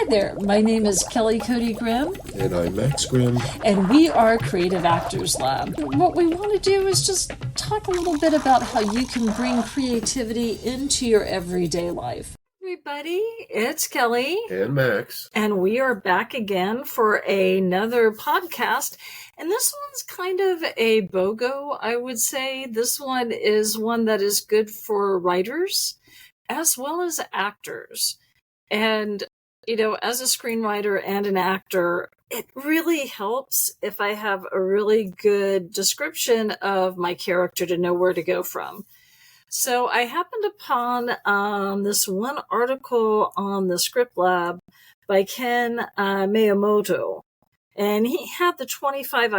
Hi there, my name is Kelly Cody Grimm. And I'm Max Grimm. And we are Creative Actors Lab. What we want to do is just talk a little bit about how you can bring creativity into your everyday life. Everybody, it's Kelly. And Max. And we are back again for another podcast. And this one's kind of a BOGO, I would say. This one is one that is good for writers as well as actors. And, you know, as a screenwriter and an actor, it really helps if I have a really good description of my character to know where to go from. So I happened upon this one article on the Script Lab by Ken Miyamoto. And he had the 25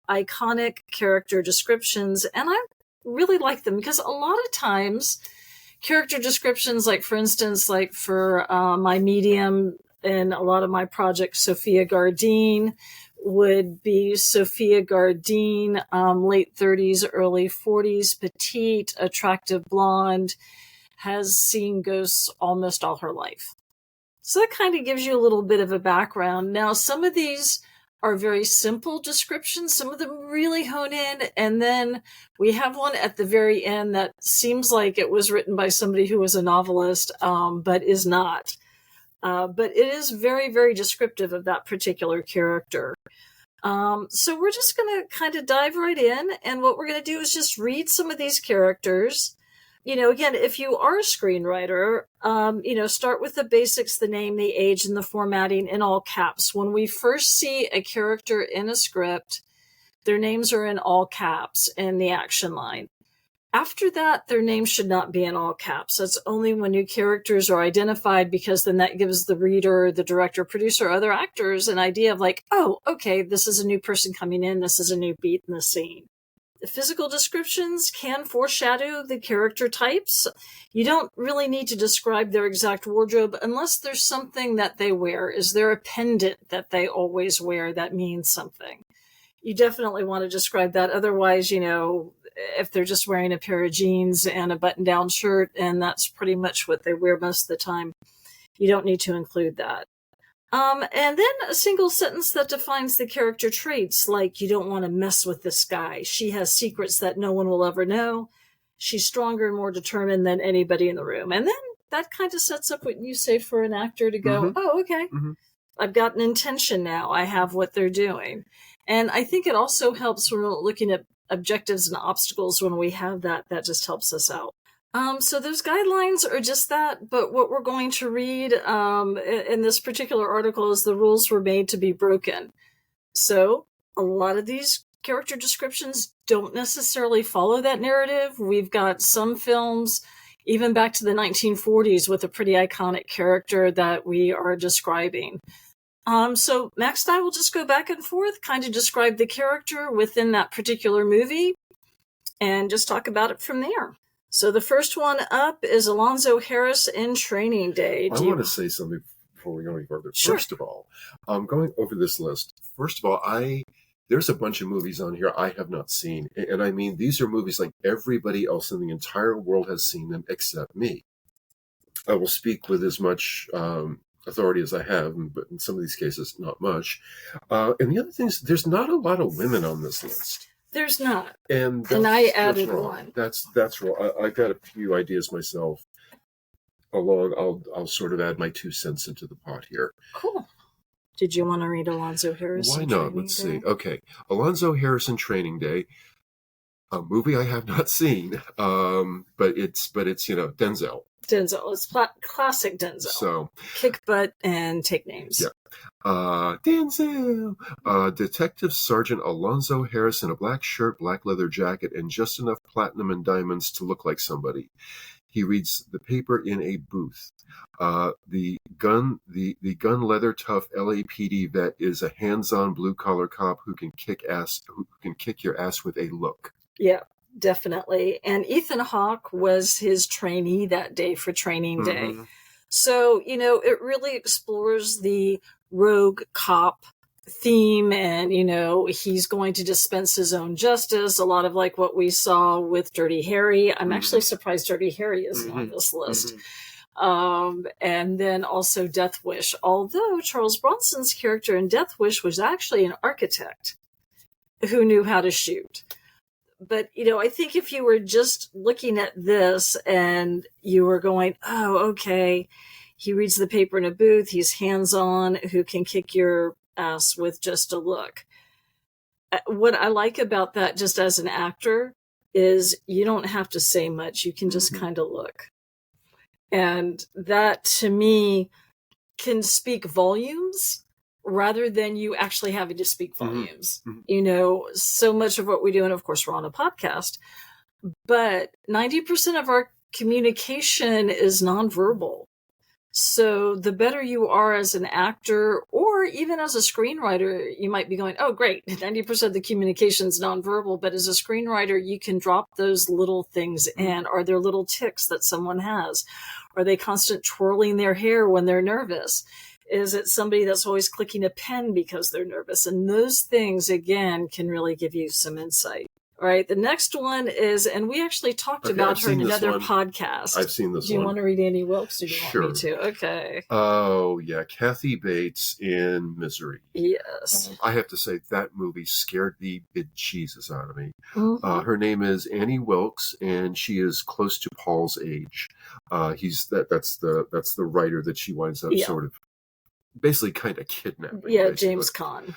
iconic character descriptions, and I really like them because a lot of times character descriptions, like for instance, like for my medium and a lot of my projects, Sophia Gardine would be Sophia Gardine, late 30s, early 40s, petite, attractive blonde, has seen ghosts almost all her life. So that kind of gives you a little bit of a background. Now, some of these are very simple descriptions. Some of them really hone in. And then we have one at the very end that seems like it was written by somebody who was a novelist, but is not. But it is very, very descriptive of that particular character. So we're just going to kind of dive right in. And what we're going to do is just read some of these characters. You know, again, if you are a screenwriter, start with the basics, the name, the age, and the formatting in all caps. When we first see a character in a script, their names are in all caps in the action line. After that, their names should not be in all caps. That's only when new characters are identified, because then that gives the reader, the director, producer, other actors an idea of like, oh, okay, this is a new person coming in. This is a new beat in the scene. The physical descriptions can foreshadow the character types. You don't really need to describe their exact wardrobe unless there's something that they wear. Is there a pendant that they always wear that means something? You definitely want to describe that. Otherwise, you know, if they're just wearing a pair of jeans and a button-down shirt, and that's pretty much what they wear most of the time, you don't need to include that. And then a single sentence that defines the character traits, like, you don't want to mess with this guy. She has secrets that no one will ever know. She's stronger and more determined than anybody in the room. And then that kind of sets up what you say for an actor to go, oh, okay, I've got an intention now. I have what they're doing. And I think it also helps when we're looking at objectives and obstacles. When we have that, that just helps us out. So those guidelines are just that, but what we're going to read in this particular article is the rules were made to be broken. So a lot of these character descriptions don't necessarily follow that narrative. We've got some films, even back to the 1940s, with a pretty iconic character that we are describing. So Max and I will just go back and forth, kind of describe the character within that particular movie, and just talk about it from there. So the first one up is Alonzo Harris in Training Day. I want to say something before we go any further. Sure. First of all, going over this list, first of all, there's a bunch of movies on here I have not seen. And I mean, these are movies like everybody else in the entire world has seen them except me. I will speak with as much authority as I have, but in some of these cases, not much. And the other thing is, there's not a lot of women on this list. There's not. And I added one. That's wrong. I've got a few ideas myself. I'll sort of add my 2 cents into the pot here. Cool. Did you want to read Alonzo Harris? Why not? Let's see. Okay. Alonzo Harris in Training Day, a movie I have not seen, but it's Denzel. Denzel. It's classic Denzel. So kick butt and take names. Yeah. Denzel. Detective Sergeant Alonzo Harris in a black shirt, black leather jacket, and just enough platinum and diamonds to look like somebody. He reads the paper in a booth. The gun leather tough LAPD vet is a hands-on blue collar cop who can kick your ass with a look. Yeah. Definitely. And Ethan Hawke was his trainee that day for Training Day. So, you know, it really explores the rogue cop theme, and, you know, he's going to dispense his own justice. A lot of like what we saw with Dirty Harry. I'm actually surprised Dirty Harry isn't on this list. And then also Death Wish, although Charles Bronson's character in Death Wish was actually an architect who knew how to shoot. But, I think if you were just looking at this and you were going, oh, okay, he reads the paper in a booth, he's hands-on, who can kick your ass with just a look. What I like about that, just as an actor, is you don't have to say much. You can just kind of look. And that, to me, can speak volumes rather than you actually having to speak volumes. So much of what we do, and of course we're on a podcast, but 90% of our communication is nonverbal. So the better you are as an actor or even as a screenwriter, you might be going, oh, great, 90% of the communication is nonverbal. But as a screenwriter, you can drop those little things in. Are there little tics that someone has? Are they constant twirling their hair when they're nervous? Is it somebody that's always clicking a pen because they're nervous? And those things, again, can really give you some insight. All right. The next one is, and we actually talked about her in another podcast. I've seen this one. Do you want to read Annie Wilkes? Or do you Sure. want me to? Okay. Oh, yeah. Kathy Bates in Misery. Yes. I have to say that movie scared the bejesus out of me. Her name is Annie Wilkes, and she is close to Paul's age. That's the writer that she winds up sort of basically kind of kidnapping. Yeah, James Caan.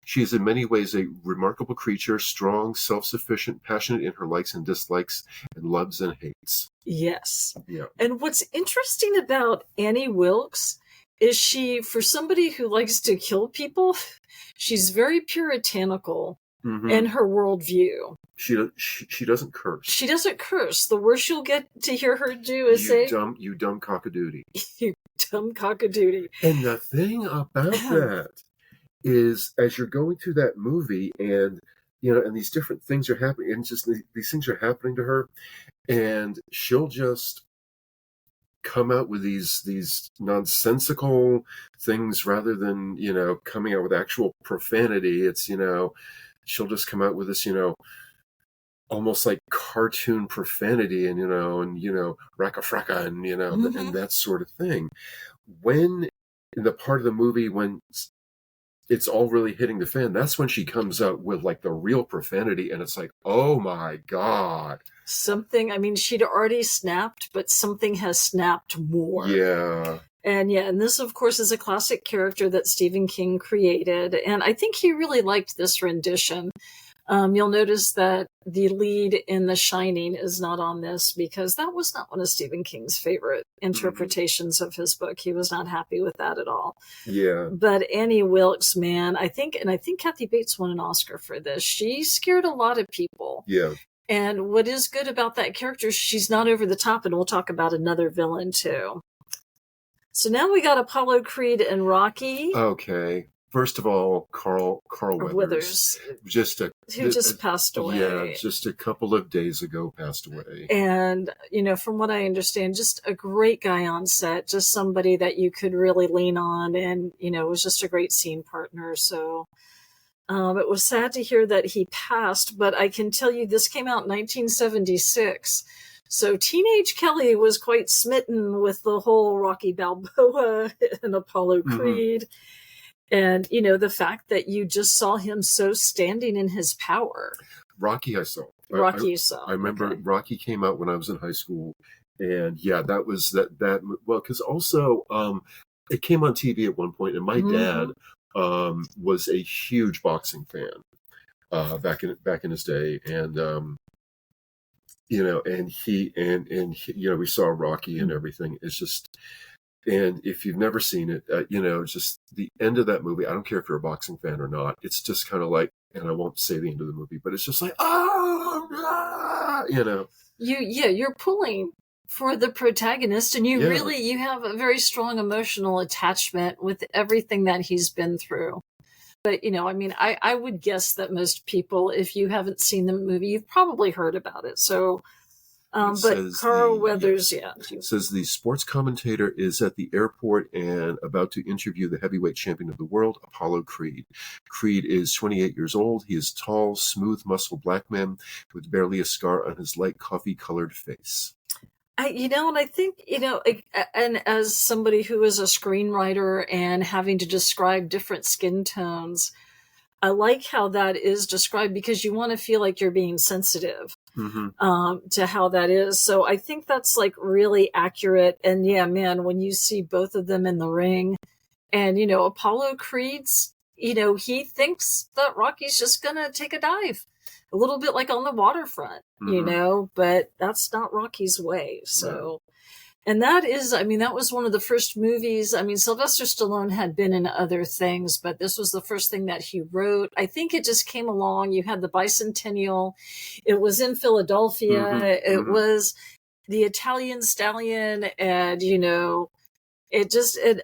She is in many ways a remarkable creature, strong, self-sufficient, passionate in her likes and dislikes, and loves and hates. Yes. Yeah. And what's interesting about Annie Wilkes is she, for somebody who likes to kill people, she's very puritanical in her worldview. She doesn't curse. She doesn't curse. The worst you'll get to hear her do is say, you dumb cockadoodie. You dumb cockadoodie. And the thing about that is, as you're going through that movie and, and these different things are happening, and just these things are happening to her, and she'll just come out with these nonsensical things rather than, coming out with actual profanity. It's, she'll just come out with this, almost like cartoon profanity and racka fracka and and that sort of thing. When in the part of the movie when it's all really hitting the fan, that's when she comes out with like the real profanity, and it's like, oh my God. She'd already snapped, but something has snapped more. Yeah. And this, of course, is a classic character that Stephen King created. And I think he really liked this rendition. You'll notice that the lead in The Shining is not on this because that was not one of Stephen King's favorite interpretations of his book. He was not happy with that at all. Yeah. But Annie Wilkes, man, I think Kathy Bates won an Oscar for this. She scared a lot of people. Yeah. And what is good about that character, she's not over the top, and we'll talk about another villain too. So now we got Apollo Creed and Rocky. Okay. First of all, Carl Weathers, who just passed away. Yeah, just a couple of days ago passed away. And, from what I understand, just a great guy on set, just somebody that you could really lean on, and, was just a great scene partner. So it was sad to hear that he passed, but I can tell you this came out in 1976. So Teenage Kelly was quite smitten with the whole Rocky Balboa and Apollo Creed. And, the fact that you just saw him so standing in his power. Rocky I saw. You saw. I remember Rocky came out when I was in high school. And yeah, that was well, because also it came on TV at one point, and my dad was a huge boxing fan back in his day. And, and he, we saw Rocky and everything. It's just... And if you've never seen it, just the end of that movie, I don't care if you're a boxing fan or not, it's just kind of like, and I won't say the end of the movie, but it's just like, You're pulling for the protagonist, and you have a very strong emotional attachment with everything that he's been through. But, I would guess that most people, if you haven't seen the movie, you've probably heard about it. So... but Carl Weathers, says the sports commentator is at the airport and about to interview the heavyweight champion of the world, Apollo Creed. Creed is 28 years old. He is tall, smooth, muscle black man with barely a scar on his light coffee-colored face. And I think, and as somebody who is a screenwriter and having to describe different skin tones, I like how that is described because you want to feel like you're being sensitive to how that is. So I think that's like really accurate. And yeah, man, when you see both of them in the ring and, Apollo Creed's, he thinks that Rocky's just going to take a dive. A little bit like on the waterfront, but that's not Rocky's way. So, and that was one of the first movies. I mean, Sylvester Stallone had been in other things, but this was the first thing that he wrote. I think it just came along. You had the bicentennial. It was in Philadelphia. It was the Italian Stallion. And,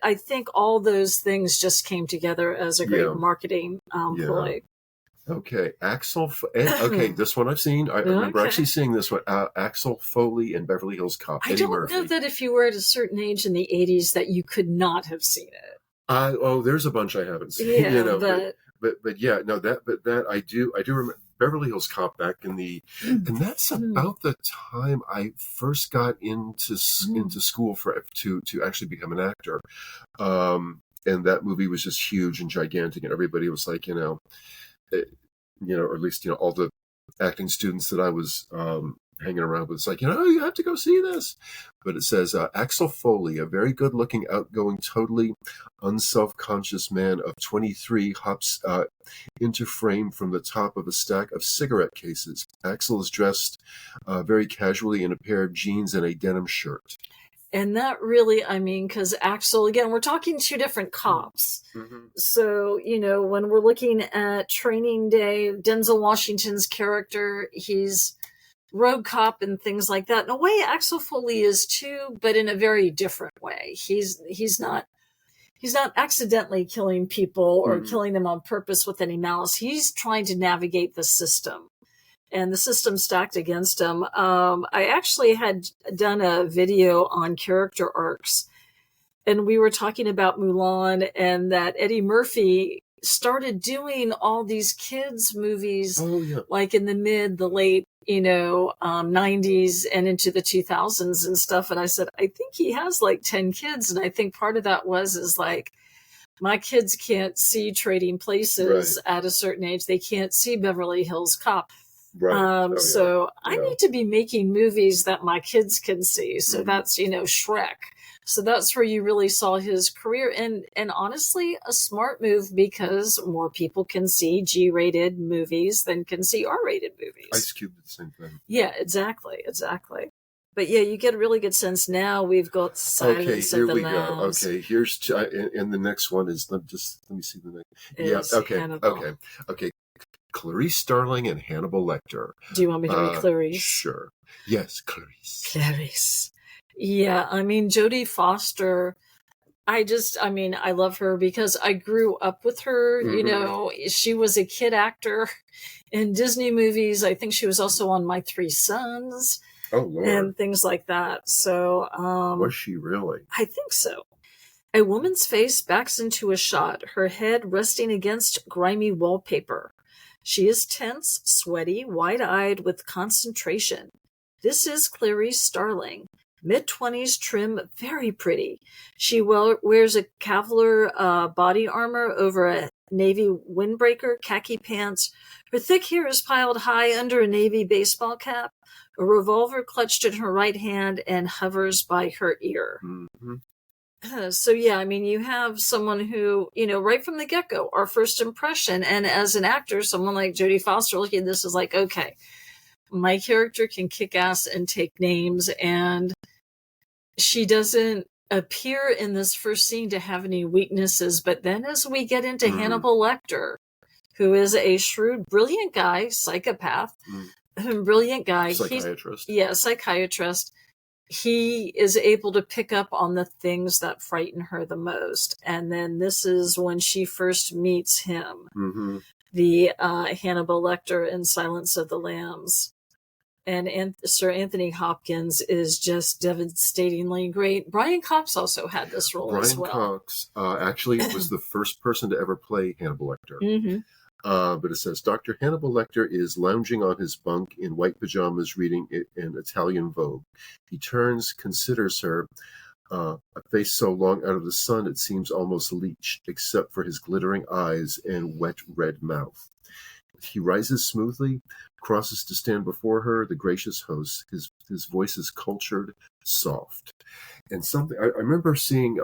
I think all those things just came together as a great marketing ploy. Okay, okay, this one I've seen. I remember actually seeing this one. Axel Foley in Beverly Hills Cop. I don't know that if you were at a certain age in the 80s that you could not have seen it. There's a bunch I haven't seen. Yeah, but yeah, no, that I do remember Beverly Hills Cop back in the, and that's about the time I first got into school to actually become an actor. And that movie was just huge and gigantic, and everybody was like, or at least, all the acting students that I was hanging around with, it's like, you have to go see this. But it says, Axel Foley, a very good-looking, outgoing, totally unself-conscious man of 23, hops into frame from the top of a stack of cigarette cases. Axel is dressed very casually in a pair of jeans and a denim shirt. And that really, because Axel, again, we're talking two different cops. So, when we're looking at Training Day, Denzel Washington's character, he's road cop and things like that. In a way, Axel Foley is too, but in a very different way. He's not accidentally killing people or killing them on purpose with any malice. He's trying to navigate the system. And the system stacked against him. I actually had done a video on character arcs, and we were talking about Mulan and that Eddie Murphy started doing all these kids movies like in the late 90s and into the 2000s and stuff. And I said, I think he has like 10 kids. And I think part of that is like, my kids can't see Trading Places at a certain age. They can't see Beverly Hills Cop. Right. I need to be making movies that my kids can see. So that's, Shrek. So that's where you really saw his career. And honestly, a smart move because more people can see G-rated movies than can see R-rated movies. Ice Cube did the same thing. Yeah, exactly. But yeah, you get a really good sense now. We've got Silence of the Lambs. Okay, here's and the next one is let me see the next. Hannibal. Okay. Clarice Starling and Hannibal Lecter. Do you want me to read Clarice? Sure. Yes, Clarice. Clarice. Yeah, Jodie Foster. I love her because I grew up with her. She was a kid actor in Disney movies. I think she was also on My Three Sons. Oh, Lord. And things like that. So, was she really? I think so. A woman's face backs into a shot, her head resting against grimy wallpaper. She is tense, sweaty, wide-eyed with concentration. This is Clarice Starling, mid-20s, trim, very pretty. She wears a Kevlar body armor over a navy windbreaker, khaki pants. Her thick hair is piled high under a navy baseball cap, a revolver clutched in her right hand and hovers by her ear. So yeah, you have someone who, right from the get-go, our first impression, and as an actor, someone like Jodie Foster looking at this is like, okay, my character can kick ass and take names, and she doesn't appear in this first scene to have any weaknesses, but then as we get into Hannibal Lecter, who is a shrewd, brilliant guy, psychopath, brilliant guy. Psychiatrist. Psychiatrist. He is able to pick up on the things that frighten her the most. And then this is when she first meets him, the Hannibal Lecter in Silence of the Lambs. And Sir Anthony Hopkins is just devastatingly great. Brian Cox also had this role as well. Brian Cox actually was the first person to ever play Hannibal Lecter. But it says, Dr. Hannibal Lecter is lounging on his bunk in white pajamas reading an Italian Vogue. He turns, considers her, a face so long out of the sun it seems almost leached, except for his glittering eyes and wet red mouth. He rises smoothly, crosses to stand before her, the gracious host. His voice is cultured, soft. And something I remember seeing,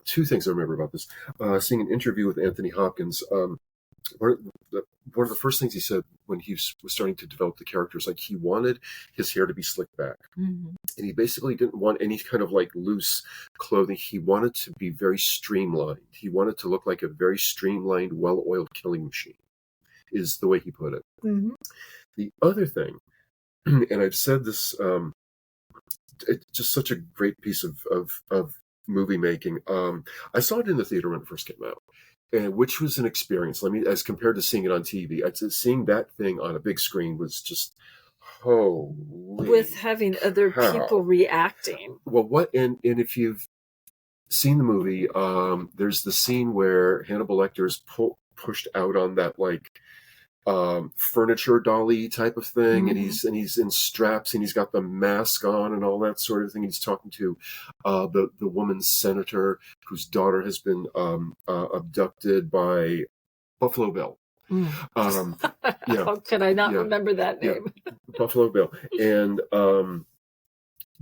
two things I remember about this. Seeing an interview with Anthony Hopkins. One of the first things he said when he was starting to develop the characters, like he wanted his hair to be slicked back. Mm-hmm. And he basically didn't want any kind of like loose clothing. He wanted to be very streamlined. He wanted to look like a very streamlined, well-oiled killing machine, is the way he put it. Mm-hmm. The other thing, and I've said this, it's just such a great piece of movie making. I saw it in the theater when it first came out, and which was an experience. As compared to seeing it on TV, seeing that thing on a big screen was just holy. With having other people reacting. Well, and if you've seen the movie, there's the scene where Hannibal Lecter is pushed out on that like furniture dolly type of thing, mm-hmm. and he's in straps and he's got the mask on and all that sort of thing. He's talking to the woman senator whose daughter has been abducted by Buffalo Bill. Mm. How could I not remember that name? Yeah. Buffalo Bill. And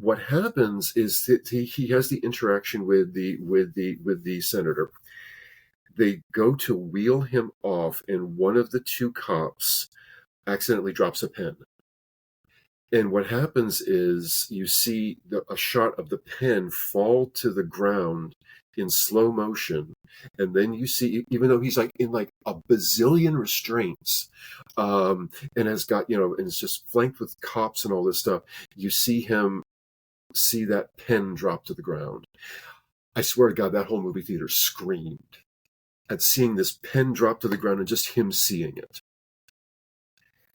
what happens is that he has the interaction with the senator. They go to wheel him off, and one of the two cops accidentally drops a pen. And what happens is you see a shot of the pen fall to the ground in slow motion. And then you see, even though he's like in like a bazillion restraints, and has got, and it's just flanked with cops and all this stuff, you see him see that pen drop to the ground. I swear to God, that whole movie theater screamed at seeing this pen drop to the ground and just him seeing it.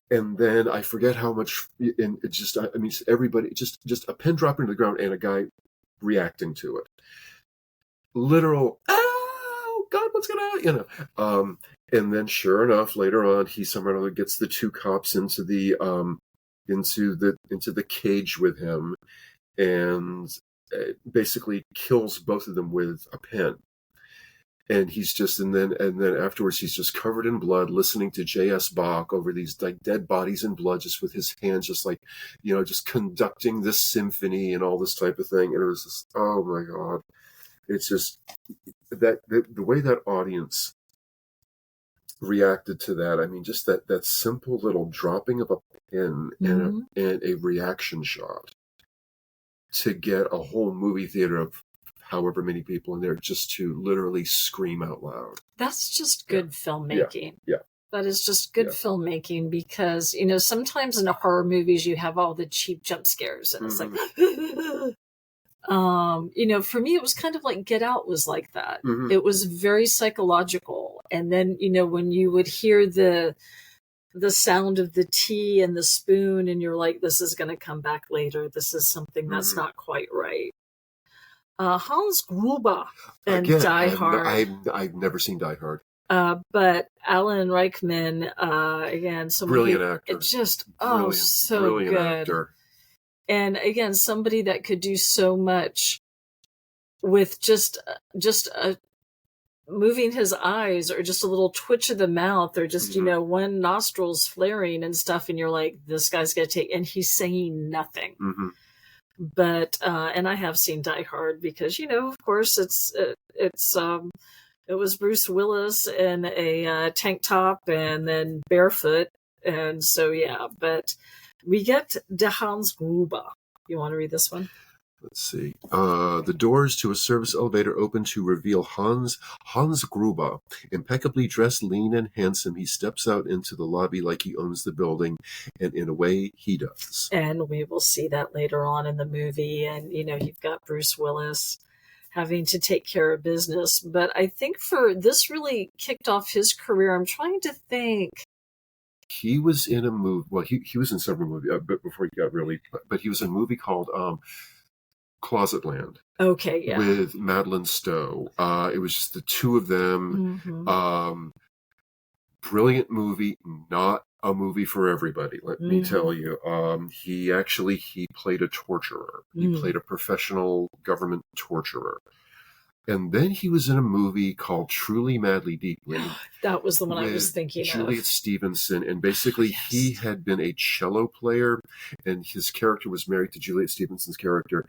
And then I forget how much, and it just, everybody, just a pen dropping to the ground and a guy reacting to it. Literal, oh God, what's gonna happen? And then sure enough, later on, he somehow or other gets the two cops into the cage with him, and basically kills both of them with a pen. And he's just, and then afterwards, he's just covered in blood, listening to J.S. Bach over these like dead bodies in blood, just with his hands, just like, just conducting this symphony and all this type of thing. And it was just, oh my God, it's just that the way that audience reacted to that. I mean, just that simple little dropping of a pen mm-hmm. and a reaction shot to get a whole movie theater of however many people in there just to literally scream out loud. That's just good filmmaking. Yeah. That is just good filmmaking because, sometimes in the horror movies you have all the cheap jump scares and mm-hmm. it's like, for me, it was kind of like Get Out was like that. Mm-hmm. It was very psychological. And then, when you would hear the sound of the tea and the spoon and you're like, this is going to come back later. This is something that's mm-hmm. not quite right. Hans Gruber and Again, Die Hard. I've never seen Die Hard. But Alan Rickman, again, brilliant actor. It just so good. Actor. And again, somebody that could do so much with just moving his eyes or just a little twitch of the mouth or just mm-hmm. One nostril's flaring and stuff, and you're like, this guy's gonna take, and he's saying nothing. Mm-hmm. But and I have seen Die Hard because of course it was Bruce Willis in a tank top and then barefoot, and so But we get De Hans Gruber. You want to read this one? Let's see. The doors to a service elevator open to reveal Hans Gruber. Impeccably dressed, lean and handsome, he steps out into the lobby like he owns the building, and in a way, he does. And we will see that later on in the movie. And, you've got Bruce Willis having to take care of business. But I think this really kicked off his career. I'm trying to think. He was in a movie. Well, he was in several movies before he got really. But he was in a movie called Closetland. Okay, yeah. With Madeline Stowe. It was just the two of them. Mm-hmm. brilliant movie, not a movie for everybody, let me tell you. He played a torturer. He played a professional government torturer. And then he was in a movie called Truly, Madly, Deeply. That was the one I was thinking Juliet of. Stevenson. And basically, he had been a cello player, and his character was married to Juliet Stevenson's character.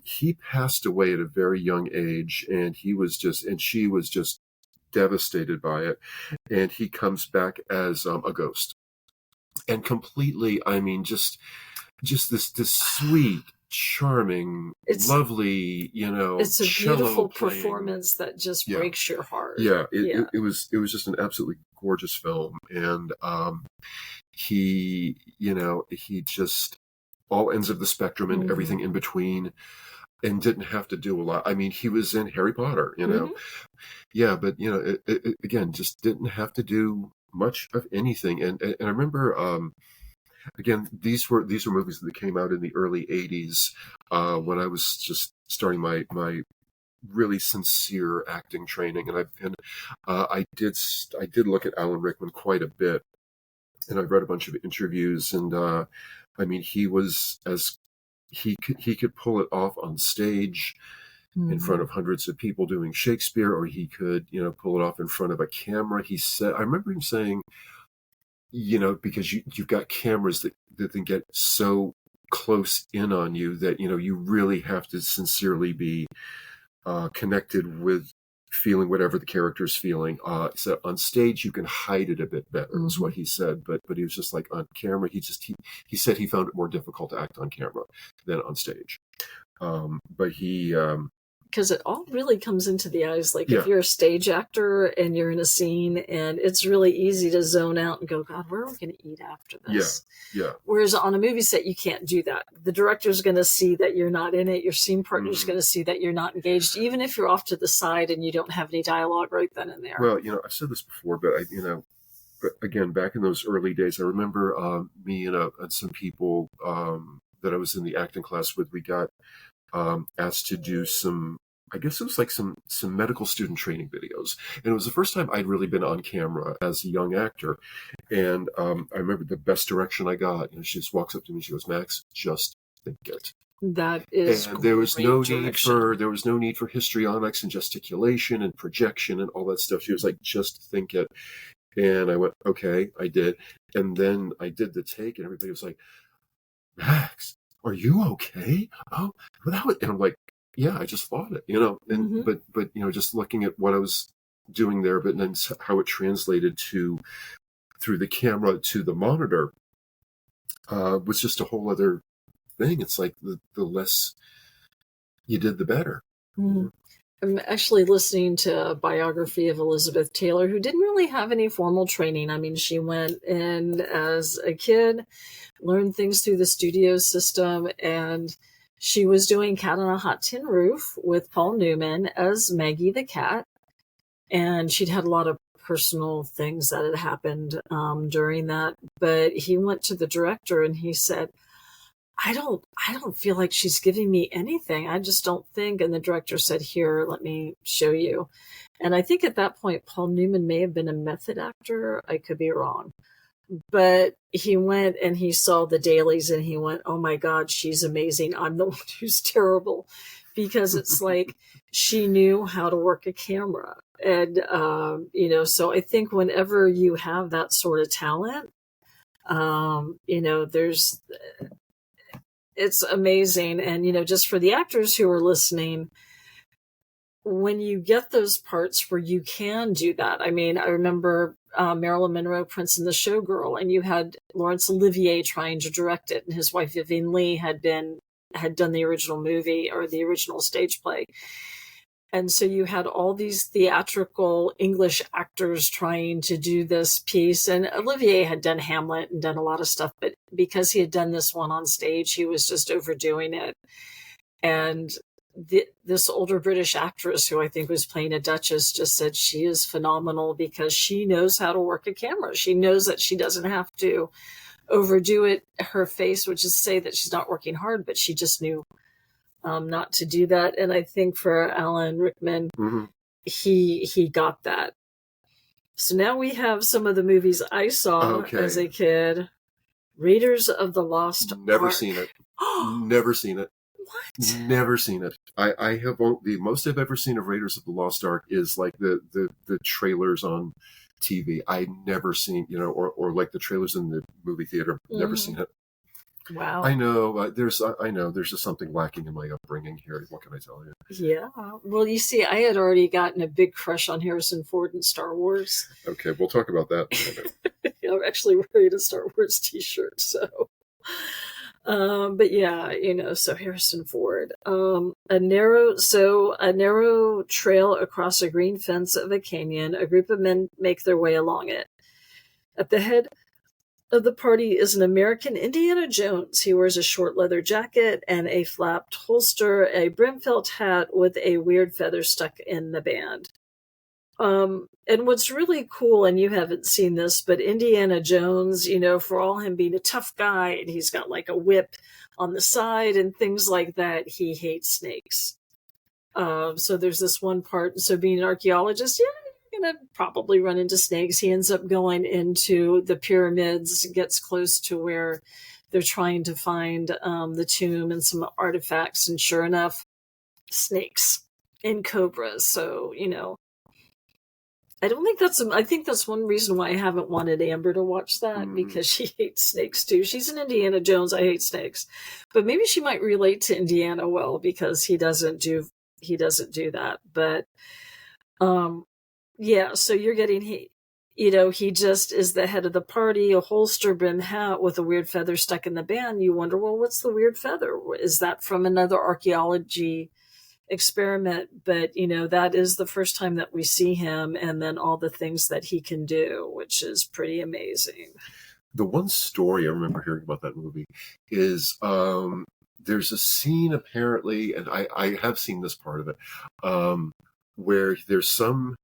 He passed away at a very young age, and she was just devastated by it. And he comes back as a ghost. And completely, I mean, just this sweet, charming, lovely, it's a beautiful playing performance that just breaks your heart. It was just an absolutely gorgeous film. And he just all ends of the spectrum and everything in between, and didn't have to do a lot. I mean, he was in Harry Potter, but again, just didn't have to do much of anything. And I remember, again, these were movies that came out in the early 80s, when I was just starting my really sincere acting training. And I did look at Alan Rickman quite a bit, and I've read a bunch of interviews, and I mean, he could pull it off on stage in front of hundreds of people doing Shakespeare, or he could, pull it off in front of a camera. He said, I remember him saying, because you've got cameras that can get so close in on you that, you really have to sincerely be connected with feeling whatever the character's feeling. So on stage, you can hide it a bit better, is what he said. But he was just like, on camera, he said he found it more difficult to act on camera than on stage. But he... because it all really comes into the eyes. Like if you're a stage actor and you're in a scene, and it's really easy to zone out and go, God, where are we going to eat after this? Yeah. Whereas on a movie set, you can't do that. The director's going to see that you're not in it. Your scene partner's going to see that you're not engaged, even if you're off to the side and you don't have any dialogue right then and there. Well, I've said this before, but but again, back in those early days, I remember me and some people that I was in the acting class with, we got asked to do some, I guess it was like some medical student training videos. And it was the first time I'd really been on camera as a young actor. And I remember the best direction I got. She just walks up to me, she goes, Max, just think it. That is, and there was no need for histrionics and gesticulation and projection and all that stuff. She was like, just think it. And I went, okay, I did. And then I did the take, and everybody was like, Max, are you okay? Oh, and I'm like, yeah, I just thought it, and but just looking at what I was doing there, but then how it translated through the camera to the monitor was just a whole other thing. It's like the less you did, the better. I'm actually listening to a biography of Elizabeth Taylor, who didn't really have any formal training. I mean, she went in as a kid, learned things through the studio system, and she was doing Cat on a Hot Tin Roof with Paul Newman as Maggie the cat. And she'd had a lot of personal things that had happened during that. But he went to the director and he said, I don't feel like she's giving me anything. I just don't think. And the director said, here, let me show you. And I think at that point, Paul Newman may have been a method actor. I could be wrong. But he went and he saw the dailies and he went, oh my God, she's amazing. I'm the one who's terrible. Because it's like she knew how to work a camera. And, so I think whenever you have that sort of talent, it's amazing. And, just for the actors who are listening, when you get those parts where you can do that, I mean, I remember Marilyn Monroe, Prince and the Showgirl, and you had Laurence Olivier trying to direct it, and his wife Vivian Leigh had done the original movie or the original stage play. And so you had all these theatrical English actors trying to do this piece. And Olivier had done Hamlet and done a lot of stuff, but because he had done this one on stage, he was just overdoing it. And this older British actress, who I think was playing a duchess, just said she is phenomenal because she knows how to work a camera. She knows that she doesn't have to overdo it, her face, which is to say that she's not working hard, but she just knew not to do that. And I think for Alan Rickman, he got that. So now we have some of the movies I saw as a kid. Raiders of the Lost Ark. Never seen it. Never seen it. What? Never seen it. I have the most I've ever seen of Raiders of the Lost Ark is like the trailers on TV. I never seen, or like the trailers in the movie theater. Never seen it. Wow. I know there's just something lacking in my upbringing here. What can I tell you? Yeah. Well, you see, I had already gotten a big crush on Harrison Ford in Star Wars. Okay, we'll talk about that in a minute. I'm actually wearing a Star Wars t-shirt, so. But yeah, so Harrison Ford. A narrow trail across a green fence of a canyon. A group of men make their way along it. At the head of the party is an American Indiana Jones. He wears a short leather jacket and a flapped holster, a brim-felt hat with a weird feather stuck in the band. And what's really cool, and you haven't seen this, but Indiana Jones, for all him being a tough guy, and he's got like a whip on the side and things like that, he hates snakes. So there's this one part, so being an archaeologist, you're going to probably run into snakes. He ends up going into the pyramids, gets close to where they're trying to find the tomb and some artifacts, and sure enough, snakes and cobras. So, I think that's one reason why I haven't wanted Amber to watch that, because she hates snakes too. She's an Indiana Jones. I hate snakes, but maybe she might relate to Indiana well, because he doesn't do that. But, yeah, so you're getting, he just is the head of the party, a holster brim hat with a weird feather stuck in the band. You wonder, well, what's the weird feather? Is that from another archaeology experiment? But that is the first time that we see him, and then all the things that he can do, which is pretty amazing. The one story I remember hearing about that movie is there's a scene apparently, and I have seen this part of it, where there's some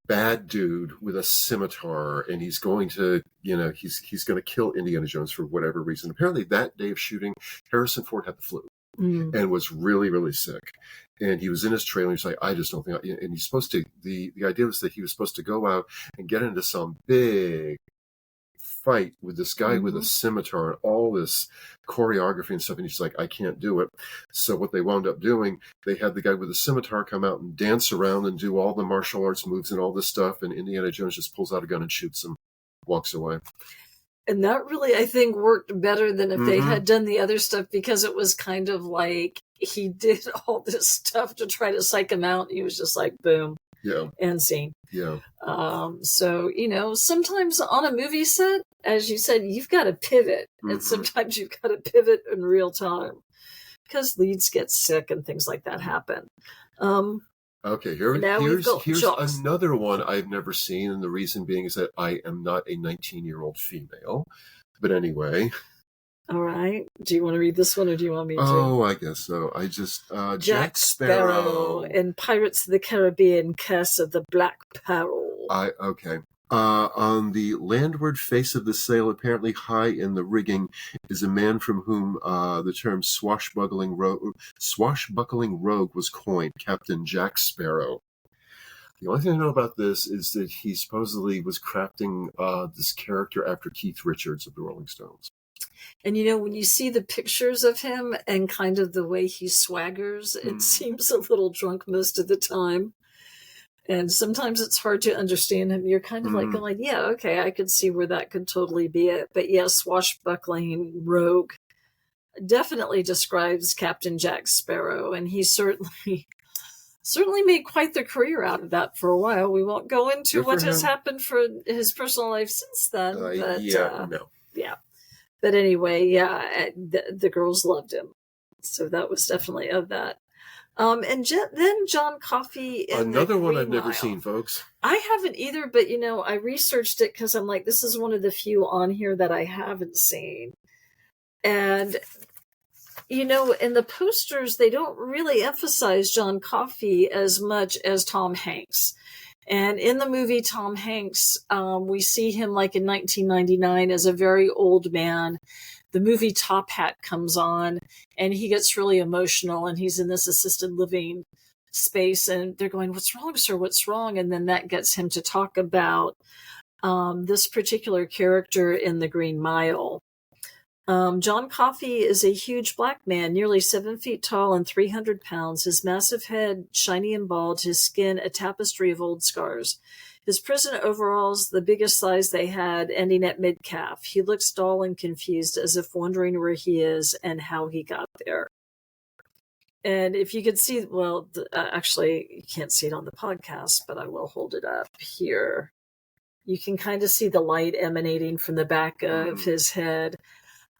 bad dude with a scimitar, and he's going to he's going to kill Indiana Jones for whatever reason. Apparently that day of shooting, Harrison Ford had the flu and was really, really sick. And he was in his trailer. He's like, I just don't think. And he's supposed to. The idea was that he was supposed to go out and get into some big fight with this guy with a scimitar and all this choreography and stuff. And he's like, I can't do it. So what they wound up doing, they had the guy with the scimitar come out and dance around and do all the martial arts moves and all this stuff. And Indiana Jones just pulls out a gun and shoots him, walks away. And that really, I think, worked better than if they had done the other stuff, because it was kind of like he did all this stuff to try to psych him out. And he was just like, boom. Yeah. End scene. Yeah. So, sometimes on a movie set, as you said, you've got to pivot. And sometimes you've got to pivot in real time, because leads get sick and things like that happen. Okay, here's another one I've never seen, and the reason being is that I am not a 19-year-old female. But anyway. All right. Do you want to read this one, or do you want me to? Oh, I guess so. I just Jack Sparrow in Pirates of the Caribbean: Curse of the Black Pearl. Okay. On the landward face of the sail, apparently high in the rigging, is a man from whom the term swashbuckling rogue was coined, Captain Jack Sparrow. The only thing I know about this is that he supposedly was crafting this character after Keith Richards of the Rolling Stones. And when you see the pictures of him and kind of the way he swaggers, it seems a little drunk most of the time. And sometimes it's hard to understand him. You're kind of like going, yeah, okay, I could see where that could totally be it. But yes, swashbuckling rogue definitely describes Captain Jack Sparrow. And he certainly made quite the career out of that for a while. We won't go into what has happened for his personal life since then. But, yeah. But anyway, yeah, the girls loved him. So that was definitely of that. And then John Coffey. Another one I've never seen, folks. I haven't either, but I researched it because I'm like, this is one of the few on here that I haven't seen. And, in the posters, they don't really emphasize John Coffey as much as Tom Hanks. And in the movie Tom Hanks, we see him like in 1999 as a very old man. The movie Top Hat comes on, and he gets really emotional, and he's in this assisted living space, and they're going, "What's wrong, sir? What's wrong?" And then that gets him to talk about this particular character in The Green Mile. John Coffey is a huge black man, nearly 7 feet tall and 300 pounds, his massive head shiny and bald, his skin a tapestry of old scars. His prison overalls, the biggest size they had, ending at mid-calf. He looks dull and confused, as if wondering where he is and how he got there. And if you could see, well, actually, you can't see it on the podcast, but I will hold it up here. You can kind of see the light emanating from the back of his head.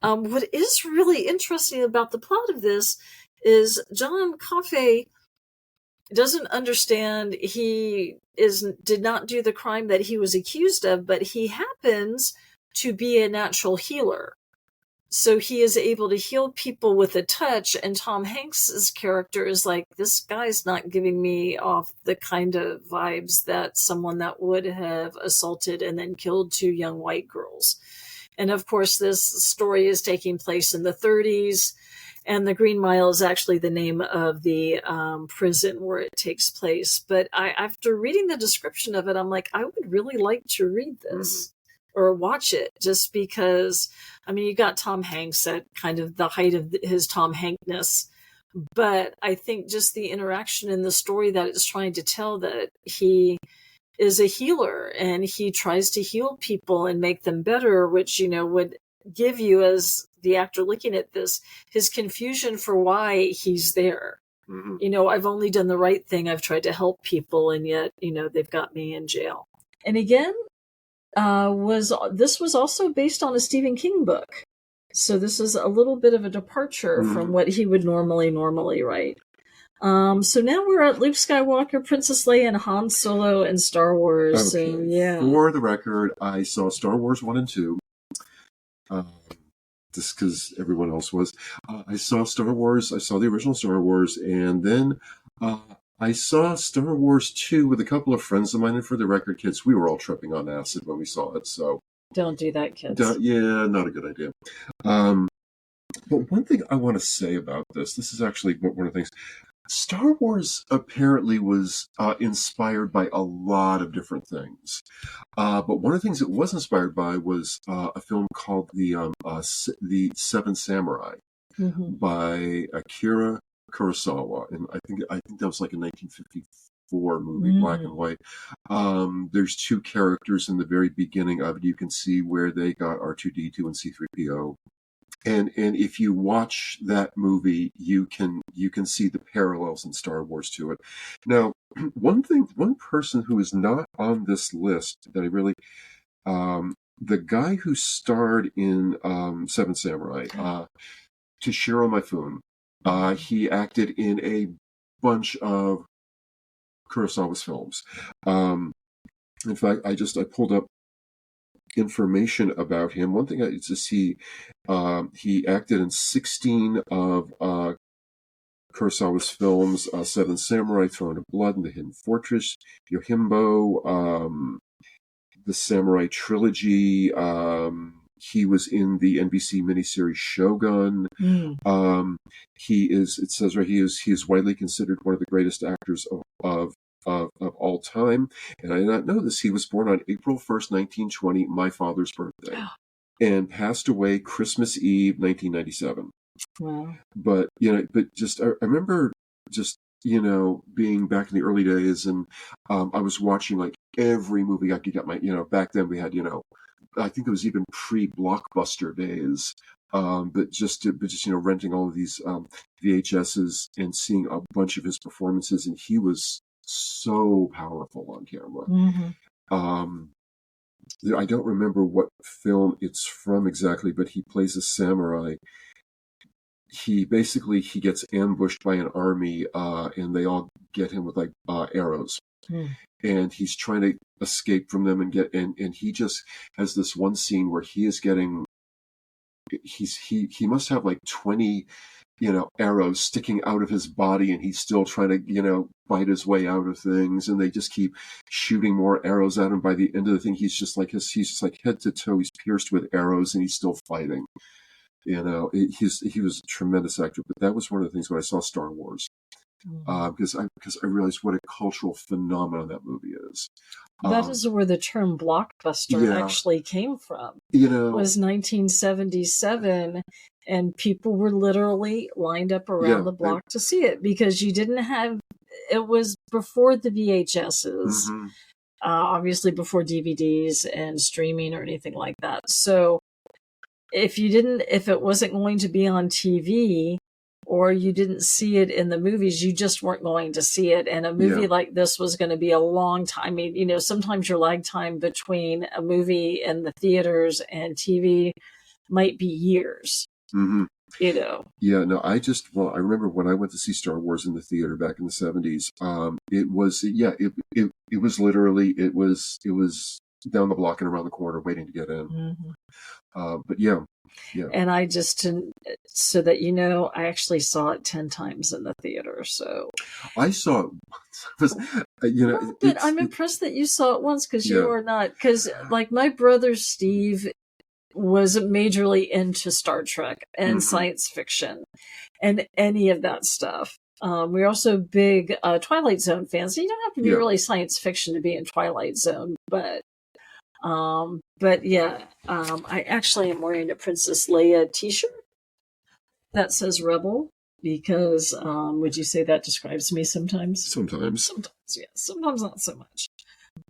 What is really interesting about the plot of this is John Coffey doesn't understand he did not do the crime that he was accused of, but he happens to be a natural healer. So he is able to heal people with a touch, and Tom Hanks's character is like, this guy's not giving me off the kind of vibes that someone that would have assaulted and then killed 2 young white girls. And of course, this story is taking place in the 30s, and the Green Mile is actually the name of the prison where it takes place. But after reading the description of it, I'm like, I would really like to read this or watch it, just because, I mean, you got Tom Hanks at kind of the height of his Tom Hankness. But I think just the interaction in the story that it's trying to tell, that he is a healer and he tries to heal people and make them better, which, you know, would give you, as the actor looking at this, his confusion for why he's there. You know, I've only done the right thing. I've tried to help people, and yet, you know, they've got me in jail. And again, this was also based on a Stephen King book. So this is a little bit of a departure from what he would normally write. So now we're at Luke Skywalker, Princess Leia, and Han Solo, and Star Wars. Okay. And yeah. For the record, I saw Star Wars 1 and 2. Just because everyone else was. I saw Star Wars. I saw the original Star Wars, and then I saw Star Wars 2 with a couple of friends of mine. And for the record, kids, we were all tripping on acid when we saw it. So don't do that, kids. Yeah, not a good idea. But one thing I want to say about this is actually one of the things. Star Wars apparently was inspired by a lot of different things. But one of the things it was inspired by was a film called The Seven Samurai by Akira Kurosawa. And I think that was like a 1954 movie, black and white. There's 2 characters in the very beginning of it. You can see where they got R2-D2 and C-3PO. And if you watch that movie, you can see the parallels in Star Wars to it. Now, one person who is not on this list that I really, the guy who starred in Seven Samurai, Toshiro Mifune, he acted in a bunch of Kurosawa's films. In fact, I pulled up information about him. One thing is to see, he acted in 16 of Kurosawa's films: Seven Samurai, Throne of Blood, and The Hidden Fortress, Yojimbo, the Samurai Trilogy. He was in the NBC miniseries Shogun. It says right, he is widely considered one of the greatest actors of all time. And I did not know this. He was born on April 1st, 1920, my father's birthday, and passed away Christmas Eve, 1997. Wow. But, I remember just, being back in the early days, and I was watching like every movie I could get back then we had, I think it was even pre-Blockbuster days. But just renting all of these VHSs and seeing a bunch of his performances, and he was so powerful on camera. I don't remember what film it's from exactly, but he plays a samurai. He gets ambushed by an army, and they all get him with arrows. And he's trying to escape from them and he just has this one scene where he must have like 20 arrows sticking out of his body, and he's still trying to bite his way out of things, and they just keep shooting more arrows at him. By the end of the thing, he's just like head to toe, he's pierced with arrows, and he's still fighting. He was a tremendous actor. But that was one of the things when I saw Star Wars. because I realized what a cultural phenomenon that movie is. That is where the term blockbuster actually came from. It was 1977, and people were literally lined up around the block to see it, because you didn't have, it was before the VHSs, obviously before DVDs and streaming or anything like that. So if it wasn't going to be on TV, or you didn't see it in the movies, you just weren't going to see it. And a movie like this was going to be a long time. I mean, sometimes your lag time between a movie in the theaters and TV might be years. Yeah, no, I remember when I went to see Star Wars in the theater back in the 70s, it was literally, it was down the block and around the corner waiting to get in. But yeah. And I just, so that I actually saw it 10 times in the theater. So I saw it, but I'm impressed that you saw it once, because you are not, because like my brother Steve was majorly into Star Trek and science fiction and any of that stuff. We're also big Twilight Zone fans. So you don't have to be really science fiction to be in Twilight Zone, but I actually am wearing a Princess Leia t-shirt that says Rebel, because would you say that describes me sometimes? Sometimes, yes. Sometimes not so much.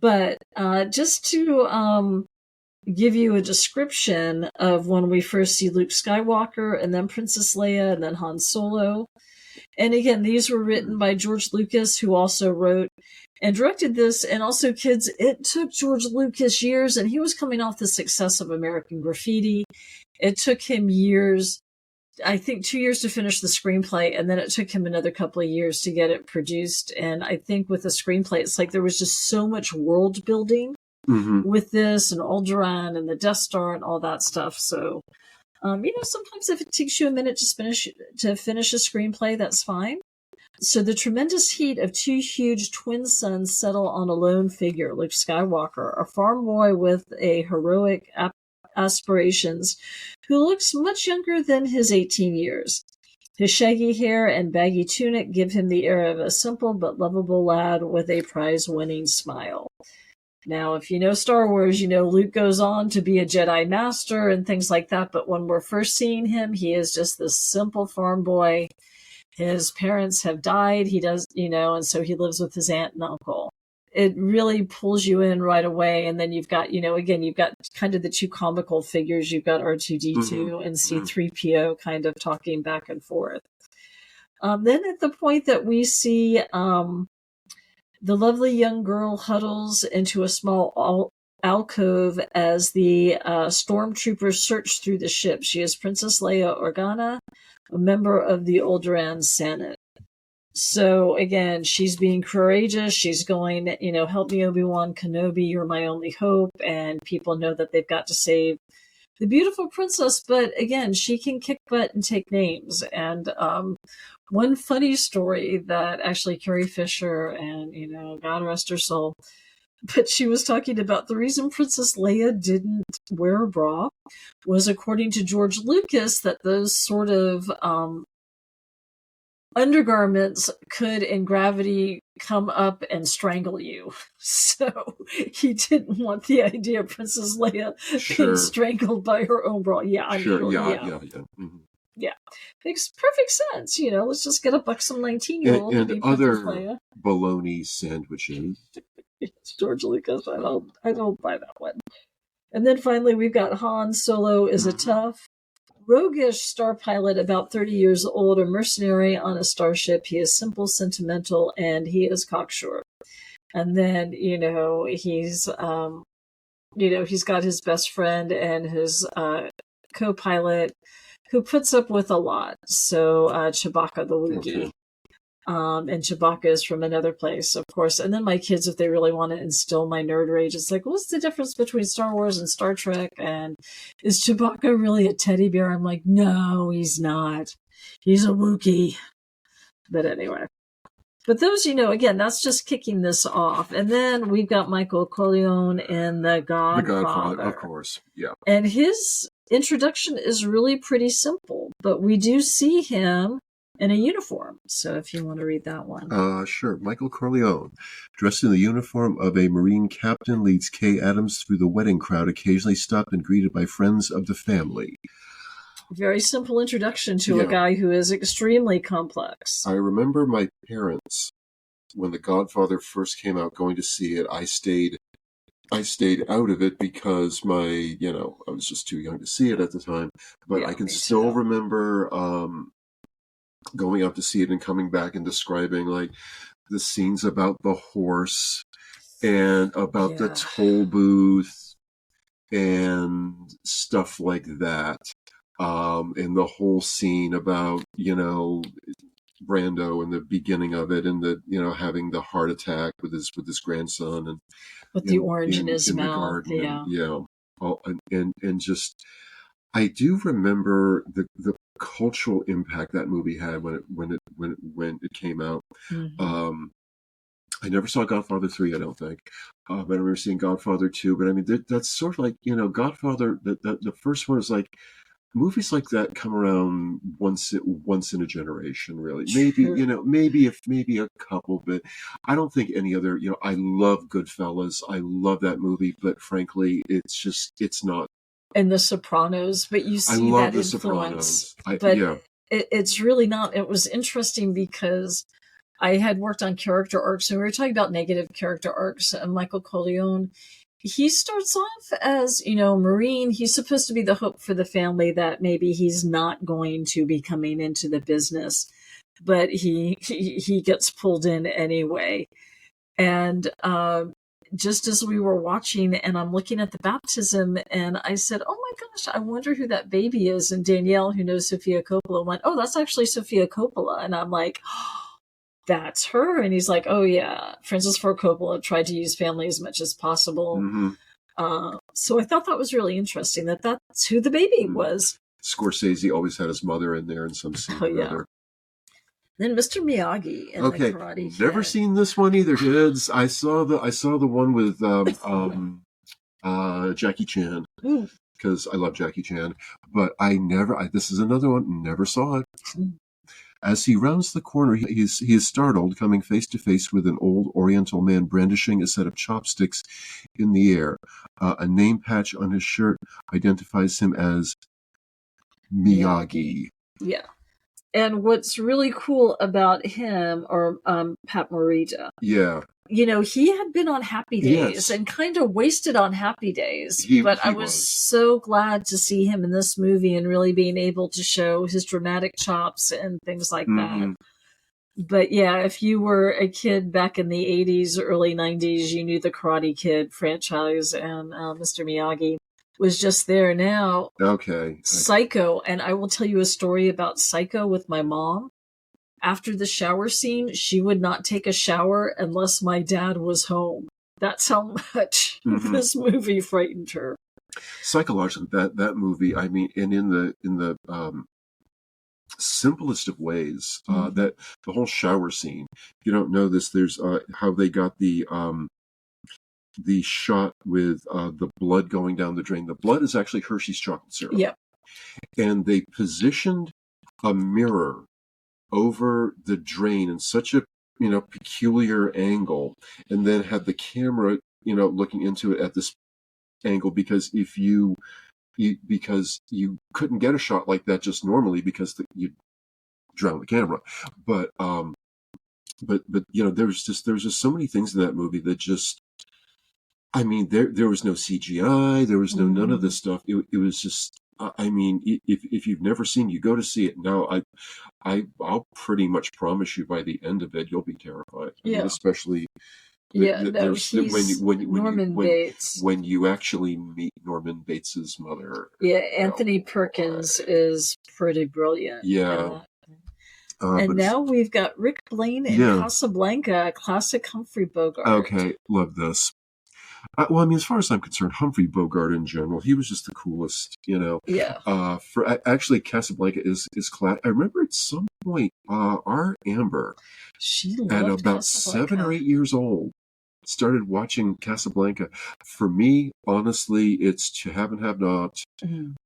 But just to give you a description of when we first see Luke Skywalker, and then Princess Leia, and then Han Solo. And again, these were written by George Lucas, who also wrote and directed this. And also, kids, it took George Lucas years, and he was coming off the success of American Graffiti. It took him years, I think 2 years to finish the screenplay, and then it took him another couple of years to get it produced. And I think with the screenplay, it's like there was just so much world building with this, and Alderaan and the Death Star and all that stuff. So, sometimes if it takes you a minute to finish a screenplay, that's fine. So the tremendous heat of two huge twin suns settle on a lone figure, Luke Skywalker, a farm boy with a heroic aspirations, who looks much younger than his 18 years. His shaggy hair and baggy tunic give him the air of a simple but lovable lad with a prize-winning smile. Now, if you know Star Wars, Luke goes on to be a Jedi Master and things like that, but when we're first seeing him, he is just this simple farm boy. His parents have died, he does, and so he lives with his aunt and uncle. It really pulls you in right away, and then you've got, again, you've got kind of the two comical figures. You've got R2-D2 and C-3PO kind of talking back and forth. Then at the point that we see the lovely young girl huddles into a small alcove as the stormtroopers search through the ship. She is Princess Leia Organa, a member of the Alderaan Senate. So again, she's being courageous. She's going, help me, Obi-Wan Kenobi, you're my only hope. And people know that they've got to save the beautiful princess. But again, she can kick butt and take names. And one funny story that actually Carrie Fisher, and, God rest her soul, but she was talking about the reason Princess Leia didn't wear a bra was, according to George Lucas, that those sort of undergarments could, in gravity, come up and strangle you. So he didn't want the idea of Princess Leia being strangled by her own bra. Yeah, Yeah, makes perfect sense. Let's just get a buxom 19-year-old and other bologna sandwiches. George Lucas, I don't buy that one. And then finally, we've got Han Solo is a tough, roguish star pilot, about 30 years old, a mercenary on a starship. He is simple, sentimental, and he is cocksure. And then, he's got his best friend and his co-pilot, who puts up with a lot. So Chewbacca the Wookiee. Okay. And Chewbacca is from another place, of course. And then my kids, if they really want to instill my nerd rage, it's like, what's the difference between Star Wars and Star Trek? And is Chewbacca really a teddy bear? I'm like, no, he's not. He's a Wookiee. But anyway. But those, again, that's just kicking this off. And then we've got Michael Corleone in The Godfather. The Godfather, of course, yeah. And his introduction is really pretty simple. But we do see him in a uniform. So if you want to read that one. Sure. Michael Corleone, dressed in the uniform of a Marine captain, leads Kay Adams through the wedding crowd, occasionally stopped and greeted by friends of the family. Very simple introduction to a guy who is extremely complex. I remember my parents, when The Godfather first came out, going to see it. I stayed out of it because I was just too young to see it at the time. But I can still remember going out to see it and coming back and describing like the scenes about the horse and about the toll booth and stuff like that. And the whole scene about, Brando in the beginning of it and having the heart attack with his grandson and with the orange in his mouth. And just, I do remember the cultural impact that movie had when it came out. Mm-hmm. I never saw Godfather 3, I don't think. But I remember seeing Godfather 2. But I mean, that's sort of like, Godfather, the first one is like, movies like that come around once in a generation, really. Maybe maybe a couple, but I don't think any other. I love Goodfellas. I love that movie, but frankly, it's not. And The Sopranos, but you see that influence. It's really not. It was interesting because I had worked on character arcs, and we were talking about negative character arcs. And Michael Corleone, he starts off as, Marine. He's supposed to be the hope for the family that maybe he's not going to be coming into the business, but he gets pulled in anyway. And just as we were watching, and I'm looking at the baptism, and I said, oh my gosh, I wonder who that baby is. And Danielle, who knows Sofia Coppola, went, oh, that's actually Sofia Coppola. And I'm like, oh, that's her. And he's like, oh yeah, Francis Ford Coppola tried to use family as much as possible. Mm-hmm. So I thought that was really interesting that's who the baby was. Scorsese always had his mother in there in some scene or other. Then Mr. Miyagi in The Karate Kid. Never seen this one either, kids. I saw the one with Jackie Chan because I love Jackie Chan, but this is another one, never saw it. As he rounds the corner, he is startled, coming face to face with an old Oriental man brandishing a set of chopsticks in the air. A name patch on his shirt identifies him as Miyagi. Yeah. And what's really cool about him, or Pat Morita, he had been on Happy Days and kind of wasted on Happy Days. But I was so glad to see him in this movie and really being able to show his dramatic chops and things like that. But yeah, if you were a kid back in the 80s, early 90s, you knew the Karate Kid franchise, and Mr. Miyagi was just there now. Okay. Psycho. And I will tell you a story about Psycho with my mom. After the shower scene, she would not take a shower unless my dad was home. That's how much this movie frightened her. Psychologically, that movie, I mean, and in the simplest of ways, that the whole shower scene, if you don't know this, there's how they got the shot with the blood going down the drain. The blood is actually Hershey's chocolate syrup. Yep. And they positioned a mirror over the drain in such a peculiar angle, and then had the camera looking into it at this angle, because because you couldn't get a shot like that just normally because you'd drown the camera. But there's just so many things in that movie that just, I mean, there was no CGI, there was none of this stuff. It was just, I mean, if you've never seen, you go to see it now. I'll pretty much promise you by the end of it, you'll be terrified. I mean, especially Norman Bates. When you actually meet Norman Bates's mother. Yeah, Anthony Perkins is pretty brilliant. Yeah. And now we've got Rick Blaine in Casablanca, classic Humphrey Bogart. Okay, love this. Well, I mean, as far as I'm concerned, Humphrey Bogart in general, he was just the coolest, Yeah. Actually, Casablanca is class. I remember at some point, our Amber, she loved at about Casablanca. 7 or 8 years old, started watching Casablanca. For me, honestly, it's To Have and Have Not,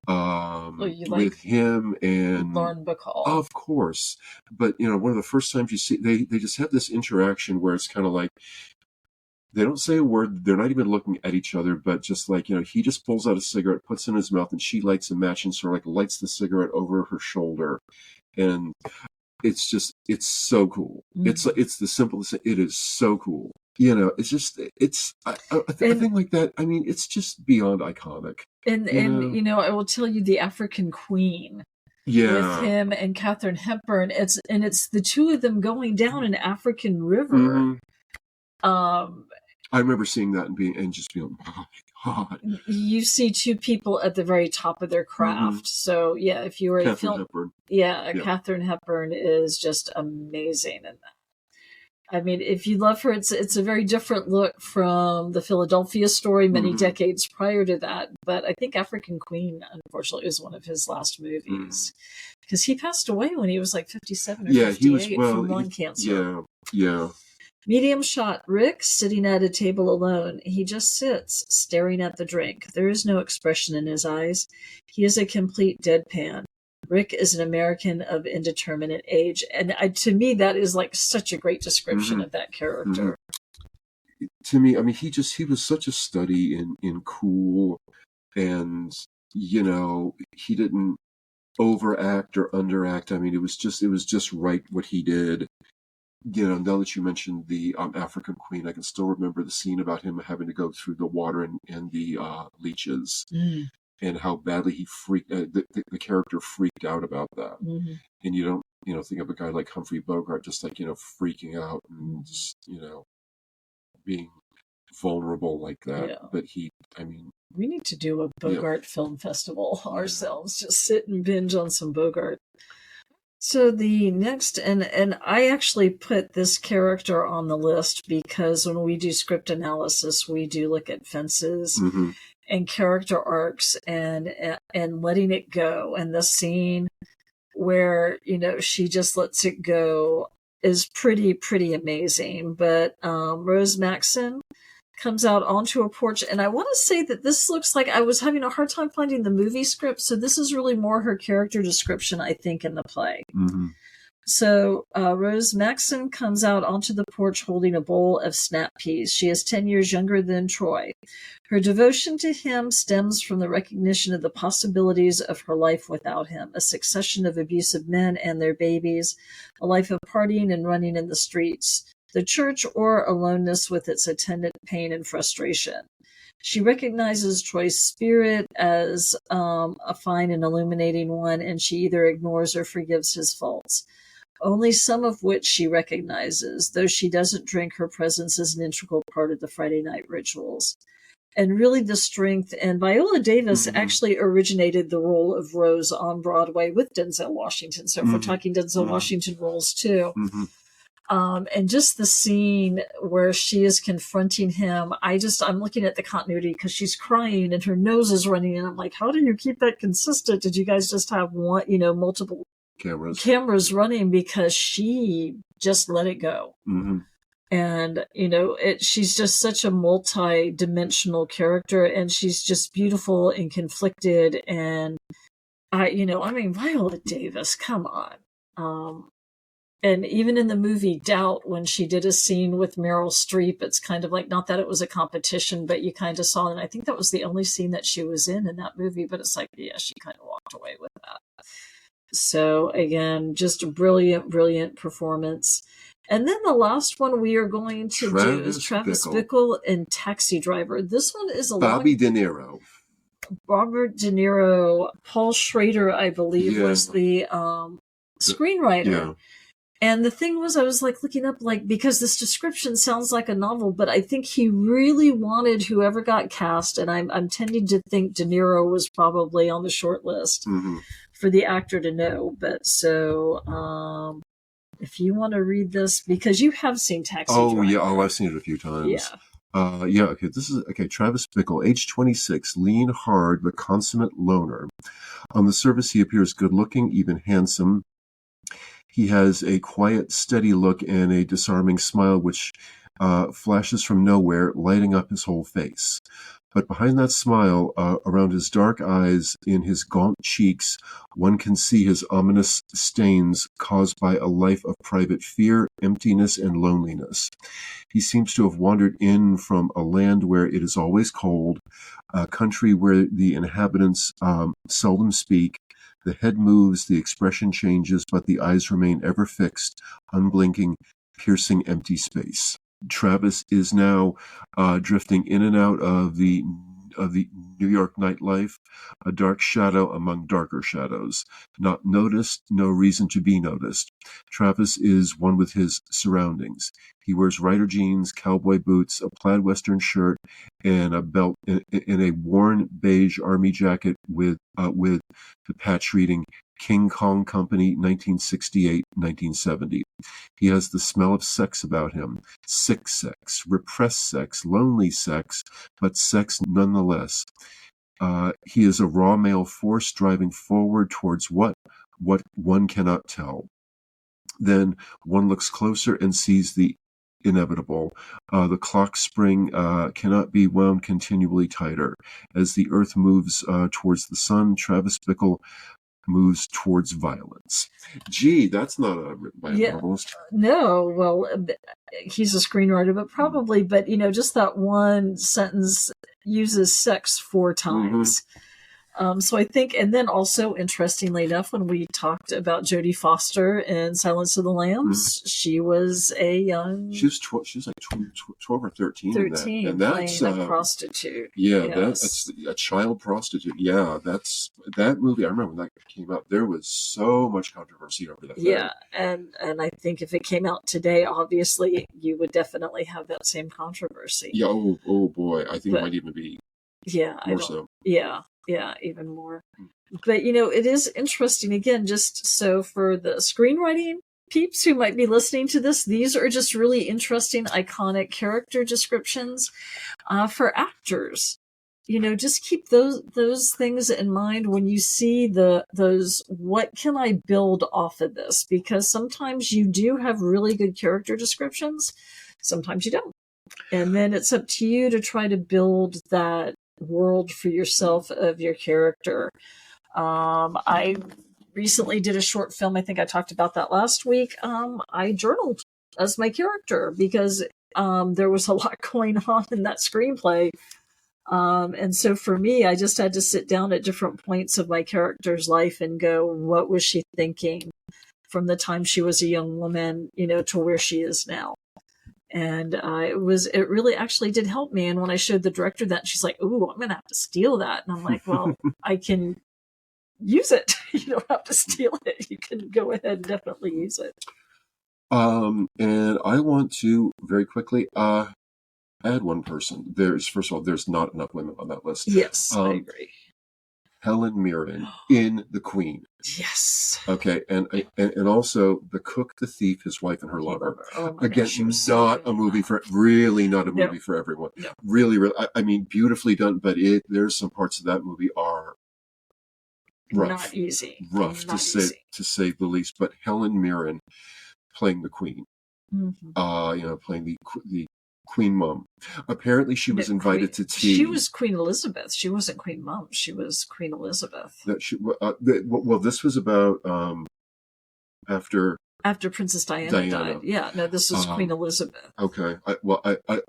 with him and Lauren Bacall. Of course. But, one of the first times you see, they just have this interaction where it's kind of like, they don't say a word. They're not even looking at each other, but just like, he just pulls out a cigarette, puts it in his mouth, and she lights a match and sort of like lights the cigarette over her shoulder. And it's so cool. Mm-hmm. It's the simplest. It is so cool. It's just, a thing like that. I mean, it's just beyond iconic. And I will tell you, the African Queen. Yeah. With him and Katharine Hepburn. It's the two of them going down an African river. Mm-hmm. I remember seeing that and just being, oh my God. You see two people at the very top of their craft. Mm-hmm. So yeah, if you were a film, Hepburn. Yeah, Katharine Hepburn is just amazing in that. I mean, if you love her, it's a very different look from the Philadelphia Story many decades prior to that. But I think African Queen, unfortunately, was one of his last movies because he passed away when he was like 57 or 58 from lung cancer. Yeah. Medium shot Rick sitting at a table alone. He just sits, staring at the drink. There is no expression in his eyes. He is a complete deadpan. Rick is an American of indeterminate age. And to me, that is like such a great description of that character. Mm-hmm. To me, I mean, he was such a study in cool, and, he didn't overact or underact. I mean, it was just right what he did. Now that you mentioned the African Queen, I can still remember the scene about him having to go through the water and the leeches, and how badly he the character freaked out about that. Mm-hmm. And you don't, think of a guy like Humphrey Bogart just like, freaking out and just, being vulnerable like that. Yeah. But we need to do a Bogart film festival ourselves. Just sit and binge on some Bogart. So the next, and I actually put this character on the list because when we do script analysis, we do look at fences and character arcs and letting it go. And the scene where, she just lets it go is pretty amazing. But Rose Maxson comes out onto a porch, and I want to say that this looks like I was having a hard time finding the movie script, so this is really more her character description, I think, in the play. Mm-hmm. So Rose Maxson comes out onto the porch holding a bowl of snap peas. She is 10 years younger than Troy. Her devotion to him stems from the recognition of the possibilities of her life without him, a succession of abusive men and their babies, a life of partying and running in the streets, the church, or aloneness with its attendant pain and frustration. She recognizes Troy's spirit as a fine and illuminating one, and she either ignores or forgives his faults, only some of which she recognizes. Though she doesn't drink, her presence is an integral part of the Friday night rituals. And really the strength, and Viola Davis actually originated the role of Rose on Broadway with Denzel Washington. So if we're talking Denzel Washington roles too. Mm-hmm. And just the scene where she is confronting him, I'm looking at the continuity because she's crying and her nose is running, and I'm like, how do you keep that consistent? Did you guys just have one, multiple cameras running? Because she just let it go. Mm-hmm. And, she's just such a multi-dimensional character, and she's just beautiful and conflicted. And Viola Davis, come on. And even in the movie Doubt, when she did a scene with Meryl Streep, it's kind of like, not that it was a competition, but you kind of saw, and I think that was the only scene that she was in that movie, but it's like, yeah, she kind of walked away with that. So again, just a brilliant performance. And then the last one we are going to do is Travis Bickle in Taxi Driver. This one is Bobby De Niro. Robert De Niro. Paul Schrader, I believe, was the screenwriter. Yeah. And the thing was, I was like looking up, because this description sounds like a novel, but I think he really wanted whoever got cast, and I'm tending to think De Niro was probably on the short list for the actor to know. But so, if you want to read this, because you have seen Taxi Driver. I've seen it a few times. Yeah. This is Travis Bickle, age 26, lean, hard, but consummate loner. On the surface, he appears good-looking, even handsome. He has a quiet, steady look and a disarming smile, which flashes from nowhere, lighting up his whole face. But behind that smile, around his dark eyes, in his gaunt cheeks, one can see his ominous stains caused by a life of private fear, emptiness, and loneliness. He seems to have wandered in from a land where it is always cold, a country where the inhabitants seldom speak. The head moves, the expression changes, but the eyes remain ever fixed, unblinking, piercing empty space. Travis is now drifting in and out of the New York nightlife, a dark shadow among darker shadows. Not noticed, no reason to be noticed. Travis is one with his surroundings. He wears rider jeans, cowboy boots, a plaid western shirt, and a belt in a worn beige army jacket with the patch reading King Kong Company 1968-1970. He has the smell of sex about him. Sick sex, repressed sex, lonely sex, but sex nonetheless. He is a raw male force driving forward towards what one cannot tell. Then one looks closer and sees the inevitable. The clock spring cannot be wound continually tighter. As the earth moves towards the sun, Travis Bickle moves towards violence. Gee, that's not written by a novelist. No, well, he's a screenwriter, but probably, but just that one sentence uses sex 4 times. So I think, and then also, interestingly enough, when we talked about Jodie Foster in Silence of the Lambs, she was a young... She was 12 or 13. 13, and that's playing a prostitute. Yeah, yes. That's a child prostitute. Yeah, that movie, I remember when that came out, there was so much controversy over that. Yeah, and I think if it came out today, obviously, you would definitely have that same controversy. Yeah, oh boy, I think it might even be more so. Yeah, even more. But, it is interesting, again, just so for the screenwriting peeps who might be listening to this, these are just really interesting, iconic character descriptions for actors. Just keep those things in mind when you see those, what can I build off of this? Because sometimes you do have really good character descriptions, sometimes you don't. And then it's up to you to try to build that world for yourself of your character. I recently did a short film. I think I talked about that last week. I journaled as my character because there was a lot going on in that screenplay. And so for me, I just had to sit down at different points of my character's life and go, what was she thinking from the time she was a young woman, to where she is now? And it really actually did help me. And when I showed the director that, she's like, "Ooh, I'm going to have to steal that." And I'm like, well, I can use it. You don't have to steal it. You can go ahead and definitely use it. And I want to very quickly add one person. First of all, there's not enough women on that list. Yes, I agree. Helen Mirren in The Queen. Yes. Okay, and also The Cook, the Thief, His Wife, and Her Lover. Oh Again, gosh, not a movie for everyone. No. Really, I mean, beautifully done, but there's some parts of that movie are rough. Not easy. To say the least. But Helen Mirren playing the Queen, playing the Queen Mum. Apparently, she was invited to tea. She was Queen Elizabeth. She wasn't Queen Mum. She was Queen Elizabeth. This was about after Princess Diana died. Yeah, no, this is Queen Elizabeth. Okay. I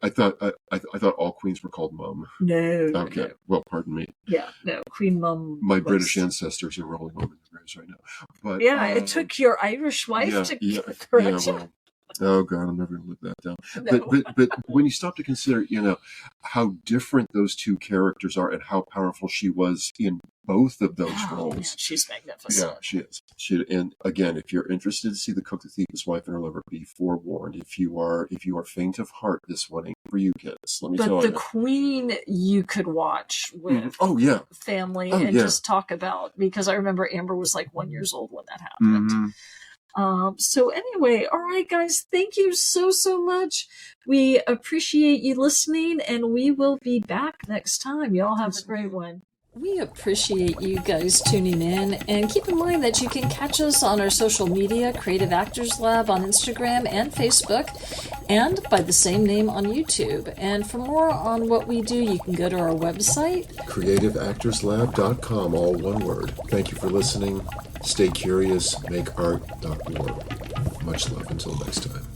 thought all queens were called Mum. No. Okay. No. Well, pardon me. Yeah, no, Queen Mum. My British ancestors are rolling over the graves right now. But it took your Irish wife to correct you. Oh God, I'm never going to live that down. No. But when you stop to consider, how different those two characters are and how powerful she was in both of those roles. Yeah, she's magnificent. Yeah, she is. And again, if you're interested to see The Cook, the Thief, His Wife, and Her Lover, be forewarned. If you are faint of heart, this one ain't for you kids. Let me tell you. But The Queen, you could watch with family and just talk about, because I remember Amber was like 1 year old when that happened. Mm-hmm. So anyway, all right, guys, thank you so much. We appreciate you listening, and we will be back next time. Y'all have a great one. We appreciate you guys tuning in, and keep in mind that you can catch us on our social media, Creative Actors Lab on Instagram and Facebook, and by the same name on YouTube. And for more on what we do, you can go to our website, creativeactorslab.com, all one word. Thank you for listening. Stay curious, makeart.org. Much love until next time.